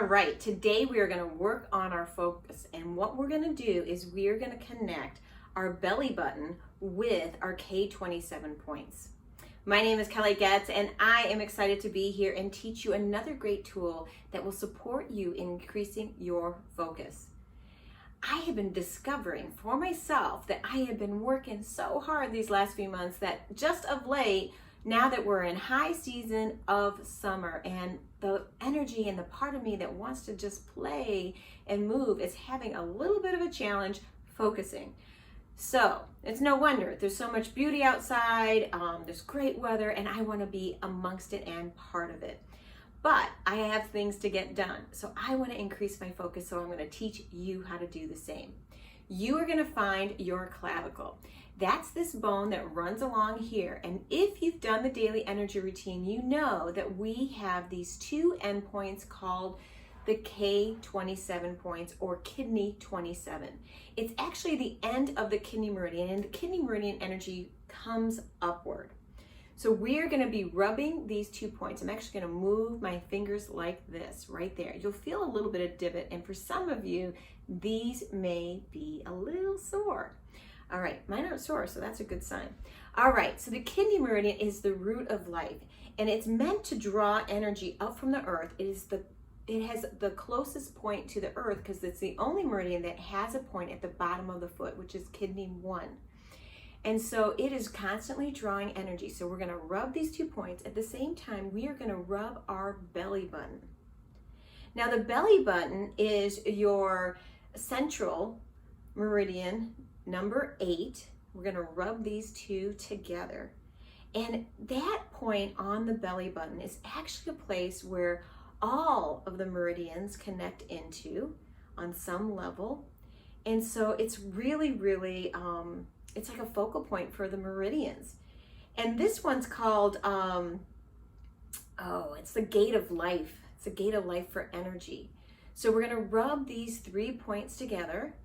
right, today we are going to work on our focus, and what we're going to do is we are going to connect our belly button with our K27 points. My name is Kelly Goetz, and I am excited to be here and teach you another great tool that will support you in increasing your focus. I have been discovering for myself that I have been working so hard these last few months that just of late, now that we're in high season of summer and the energy and the part of me that wants to just play and move is having a little bit of a challenge focusing. So it's no wonder there's so much beauty outside, there's great weather, and I want to be amongst it and part of it. But I have things to get done, so I want to increase my focus, so I'm going to teach you how to do the same. You are going to find your clavicle. That's this bone that runs along here, and if you've done the daily energy routine, you know that we have these two endpoints called the K27 points or kidney 27. It's actually the end of the kidney meridian, and the kidney meridian energy comes upward. So we're going to be rubbing these 2 points. I'm actually going to move my fingers like this right there. You'll feel a little bit of divot, and for some of you, these may be a little sore. All right, mine aren't sore, so that's a good sign. All right, so the kidney meridian is the root of life, and it's meant to draw energy up from the earth. It has the closest point to the earth because it's the only meridian that has a point at the bottom of the foot, which is kidney 1. And so it is constantly drawing energy. So we're going to rub these 2 points. At the same time, we are going to rub our belly button. Now the belly button is your central meridian, number 8. We're going to rub these 2 together. And that point on the belly button is actually a place where all of the meridians connect into on some level. And so it's really, it's like a focal point for the meridians. And this one's called, it's the gate of life. It's the gate of life for energy. So we're gonna rub these 3 points together,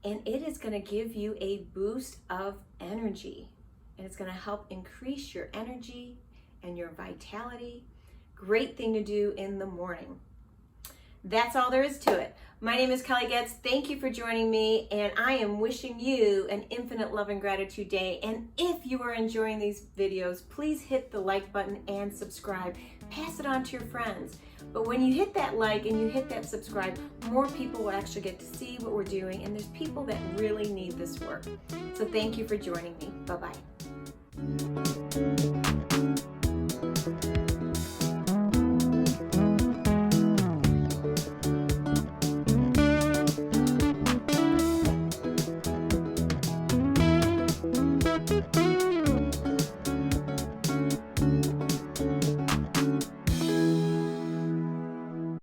and it is gonna give you a boost of energy. And it's gonna help increase your energy and your vitality. Great thing to do in the morning. That's all there is to it. My name is Kelly Goetz. Thank you for joining me, and I am wishing you an infinite love and gratitude day. And if you are enjoying these videos, please hit the like button and subscribe. Pass it on to your friends. But when you hit that like and you hit that subscribe, more people will actually get to see what we're doing, and there's people that really need this work. So thank you for joining me. Bye-bye.